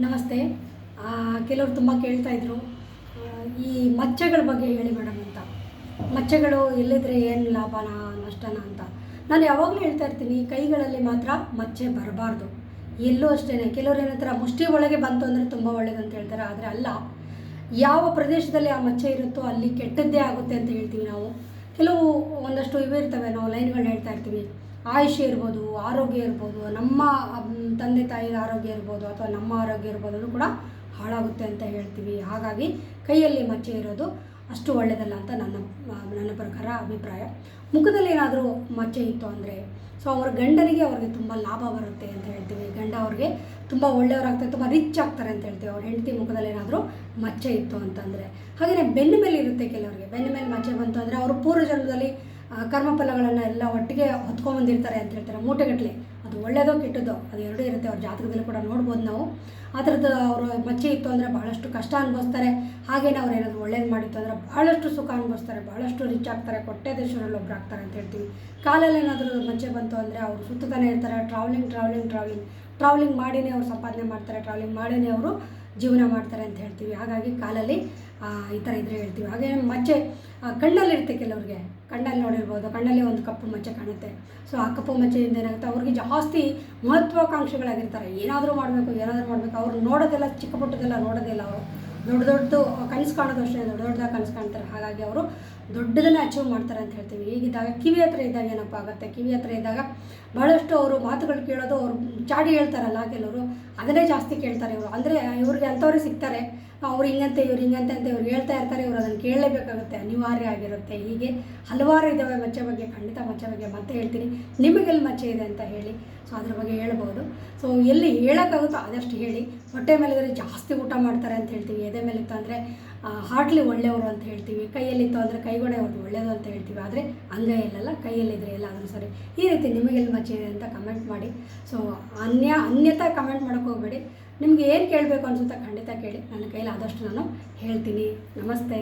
ನಮಸ್ತೆ. ಕೆಲವರು ತುಂಬ ಕೇಳ್ತಾಯಿದ್ರು ಈ ಮಚ್ಚೆಗಳ ಬಗ್ಗೆ ಹೇಳಿ ಮೇಡಮ್ ಅಂತ. ಮಚ್ಚೆಗಳು ಎಲ್ಲಿದ್ರೆ ಏನು ಲಾಭನಾ ನಷ್ಟನಾ ಅಂತ. ನಾನು ಯಾವಾಗಲೂ ಹೇಳ್ತಾ ಇರ್ತೀನಿ, ಕೈಗಳಲ್ಲಿ ಮಾತ್ರ ಮಚ್ಚೆ ಬರಬಾರ್ದು. ಎಲ್ಲೂ ಅಷ್ಟೇ. ಕೆಲವರು ಏನಂತಾರೆ, ಮುಷ್ಟಿ ಒಳಗೆ ಬಂತು ಅಂದರೆ ತುಂಬ ಒಳ್ಳೆಯದು ಅಂತ ಹೇಳ್ತಾರೆ. ಆದರೆ ಅಲ್ಲ, ಯಾವ ಪ್ರದೇಶದಲ್ಲಿ ಆ ಮಚ್ಚೆ ಇರುತ್ತೋ ಅಲ್ಲಿ ಕೆಟ್ಟದ್ದೇ ಆಗುತ್ತೆ ಅಂತ ಹೇಳ್ತೀವಿ ನಾವು. ಕೆಲವು ಒಂದಷ್ಟು ಇವೆ ಇರ್ತವೆ, ನಾವು ಲೈನ್ಗಳನ್ನ ಹೇಳ್ತಾ ಇರ್ತೀವಿ. ಆಯುಷ್ಯ ಇರ್ಬೋದು, ಆರೋಗ್ಯ ಇರ್ಬೋದು, ನಮ್ಮ ತಂದೆ ತಾಯಿಯ ಆರೋಗ್ಯ ಇರ್ಬೋದು, ಅಥವಾ ನಮ್ಮ ಆರೋಗ್ಯ ಇರ್ಬೋದು, ಅದು ಕೂಡ ಹಾಳಾಗುತ್ತೆ ಅಂತ ಹೇಳ್ತೀವಿ. ಹಾಗಾಗಿ ಕೈಯಲ್ಲಿ ಮಚ್ಚೆ ಇರೋದು ಅಷ್ಟು ಒಳ್ಳೆಯದಲ್ಲ ಅಂತ ನನ್ನ ಪ್ರಕಾರ ಅಭಿಪ್ರಾಯ. ಮುಖದಲ್ಲಿ ಏನಾದರೂ ಮಚ್ಚೆ ಇತ್ತು ಅಂದರೆ ಅವ್ರ ಗಂಡನಿಗೆ ಅವ್ರಿಗೆ ತುಂಬ ಲಾಭ ಬರುತ್ತೆ ಅಂತ ಹೇಳ್ತೀವಿ. ಗಂಡ ಅವ್ರಿಗೆ ತುಂಬ ಒಳ್ಳೆಯವರಾಗ್ತಾರೆ, ತುಂಬ ರಿಚ್ ಆಗ್ತಾರೆ ಅಂತ ಹೇಳ್ತೀವಿ. ಅವ್ರ ಹೆಂಡತಿ ಮುಖದಲ್ಲಿ ಏನಾದರೂ ಮಚ್ಚೆ ಇತ್ತು ಅಂತಂದರೆ. ಹಾಗೆಯೇ ಬೆನ್ನ ಮೇಲೆ ಇರುತ್ತೆ ಕೆಲವರಿಗೆ. ಬೆನ್ನ ಮೇಲೆ ಮಚ್ಚೆ ಬಂತು ಅಂದರೆ ಅವರು ಪೂರ್ವ ಜನ್ಮದಲ್ಲಿ ಕರ್ಮಫಲಗಳನ್ನು ಎಲ್ಲ ಒಟ್ಟಿಗೆ ಹೊತ್ಕೊಂಡ್ಬಂದಿರ್ತಾರೆ ಅಂತ ಹೇಳ್ತಾರೆ, ಮೂಟೆಗಟ್ಟಲೆ. ಅದು ಒಳ್ಳೆಯದೋ ಕೆಟ್ಟದೋ ಅದು ಎರಡೂ ಇರುತ್ತೆ. ಅವ್ರ ಜಾತಕದಲ್ಲಿ ಕೂಡ ನೋಡ್ಬೋದು ನಾವು. ಆ ಥರದ್ದು ಅವರು ಮಚ್ಚೆ ಇತ್ತು ಅಂದರೆ ಬಹಳಷ್ಟು ಕಷ್ಟ ಅನುಭವಿಸ್ತಾರೆ. ಹಾಗೆಯೇ ಅವ್ರು ಏನಾದರೂ ಒಳ್ಳೇದು ಮಾಡಿತ್ತು ಅಂದರೆ ಭಾಳಷ್ಟು ಸುಖ ಅನುಭವಿಸ್ತಾರೆ, ಭಾಳಷ್ಟು ರಿಚ್ ಆಗ್ತಾರೆ, ಕೊಟ್ಟೇದೇಶ್ವರಲ್ಲಿ ಒಬ್ಬರು ಆಗ್ತಾರೆ ಅಂತ ಹೇಳ್ತೀವಿ. ಕಾಲಲ್ಲಿ ಏನಾದರೂ ಮಚ್ಚೆ ಬಂತು ಅಂದರೆ ಅವರು ಸುತ್ತಾನೆ ಇರ್ತಾರೆ. ಟ್ರಾವೆಲಿಂಗ್ ಮಾಡಿನೇ ಅವರು ಸಂಪಾದನೆ ಮಾಡ್ತಾರೆ, ಟ್ರಾವೆಲಿಂಗ್ ಮಾಡಿನೇ ಅವರು ಜೀವನ ಮಾಡ್ತಾರೆ ಅಂತ ಹೇಳ್ತೀವಿ. ಹಾಗಾಗಿ ಕಾಲಲ್ಲಿ ಈ ಥರ ಇದ್ರೆ ಹೇಳ್ತೀವಿ. ಹಾಗೆ ಮಚ್ಚೆ ಕಣ್ಣಲ್ಲಿರುತ್ತೆ ಕೆಲವ್ರಿಗೆ. ಕಣ್ಣಲ್ಲಿ ನೋಡಿರ್ಬೋದು, ಕಣ್ಣಲ್ಲಿ ಒಂದು ಕಪ್ಪು ಮಚ್ಚೆ ಕಾಣುತ್ತೆ. ಆ ಕಪ್ಪು ಮಚ್ಚೆಯಿಂದ ಏನಾಗುತ್ತೆ, ಅವ್ರಿಗೆ ಜಾಸ್ತಿ ಮಹತ್ವಾಕಾಂಕ್ಷೆಗಳಾಗಿರ್ತಾರೆ. ಏನಾದರೂ ಮಾಡಬೇಕು. ಅವ್ರು ನೋಡೋದೆಲ್ಲ ಚಿಕ್ಕ ಪುಟ್ಟದೆಲ್ಲ ನೋಡೋದಿಲ್ಲ. ಅವರು ದೊಡ್ಡದು ಕನಸು ಕಾಣೋದು ಅಷ್ಟೇ, ದೊಡ್ಡದಾಗಿ ಕನಸು ಕಾಣ್ತಾರೆ. ಹಾಗಾಗಿ ಅವರು ದೊಡ್ಡದನ್ನು ಅಚೀವ್ ಮಾಡ್ತಾರೆ ಅಂತ ಹೇಳ್ತೀವಿ. ಹೀಗಿದ್ದಾಗ ಕಿವಿ ಹತ್ರ ಇದ್ದಾಗ ಏನಪ್ಪ ಆಗುತ್ತೆ, ಕಿವಿ ಹತ್ರ ಇದ್ದಾಗ ಭಾಳಷ್ಟು ಅವರು ಮಾತುಗಳು ಕೇಳೋದು, ಅವರು ಚಾಡಿ ಹೇಳ್ತಾರಲ್ಲ ಕೆಲವರು, ಅದನ್ನೇ ಜಾಸ್ತಿ ಕೇಳ್ತಾರೆ ಇವರು. ಅಂದರೆ ಇವ್ರಿಗೆ ಅಂಥವ್ರಿಗೆ ಸಿಗ್ತಾರೆ. ಅವ್ರು ಹಿಂಗಂತೆ ಇವ್ರು ಹಿಂಗಂತೆ ಅಂತ ಇವ್ರು ಹೇಳ್ತಾ ಇರ್ತಾರೆ. ಇವರು ಅದನ್ನು ಕೇಳಲೇಬೇಕಾಗುತ್ತೆ, ಅನಿವಾರ್ಯ ಆಗಿರುತ್ತೆ. ಹೀಗೆ ಹಲವಾರು ಇದ್ದಾವೆ ಮಚ್ಚೆ ಬಗ್ಗೆ. ಖಂಡಿತ ಮಚ್ಚೆ ಬಗ್ಗೆ ಮತ್ತೆ ಹೇಳ್ತೀನಿ. ನಿಮಗೆಲ್ಲಿ ಮಚ್ಚೆ ಇದೆ ಅಂತ ಹೇಳಿ. ಅದ್ರ ಬಗ್ಗೆ ಹೇಳ್ಬೋದು. ಎಲ್ಲಿ ಹೇಳೋಕ್ಕಾಗುತ್ತೋ ಆದಷ್ಟು ಹೇಳಿ. ಹೊಟ್ಟೆ ಮೇಲಿದ್ರೆ ಜಾಸ್ತಿ ಊಟ ಮಾಡ್ತಾರೆ ಅಂತ ಹೇಳ್ತೀವಿ. ಎದೆ ಮೇಲಿತ್ತು ಅಂದರೆ ಹಾರ್ಟ್ಲಿ ಒಳ್ಳೆಯವರು ಅಂತ ಹೇಳ್ತೀವಿ. ಕೈಯಲ್ಲಿತ್ತು ಅಂದರೆ ಕೈಗೊಡೆ ಅವ್ರದ್ದು ಒಳ್ಳೆಯದು ಅಂತ ಹೇಳ್ತೀವಿ. ಆದರೆ ಅಂಗೈಯಲ್ಲೆಲ್ಲ, ಕೈಯಲ್ಲಿದ್ದರೆ ಎಲ್ಲಾದರೂ ಸರಿ. ಈ ರೀತಿ ನಿಮಗೆಲ್ಲಿ ಮಚ್ಚೆ ಇದೆ ಅಂತ ಕಮೆಂಟ್ ಮಾಡಿ. ಅನ್ಯತಾ ಕಮೆಂಟ್ ಮಾಡೋಕ್ಕೆ ಹೋಗಬೇಡಿ. ನಿಮಗೆ ಏನು ಕೇಳಬೇಕು ಅನಿಸುತ್ತಾ ಖಂಡಿತ ಕೇಳಿ. ನನ್ನ ಕೈಲಿ ಆದಷ್ಟು ನಾನು ಹೇಳ್ತೀನಿ. ನಮಸ್ತೆ.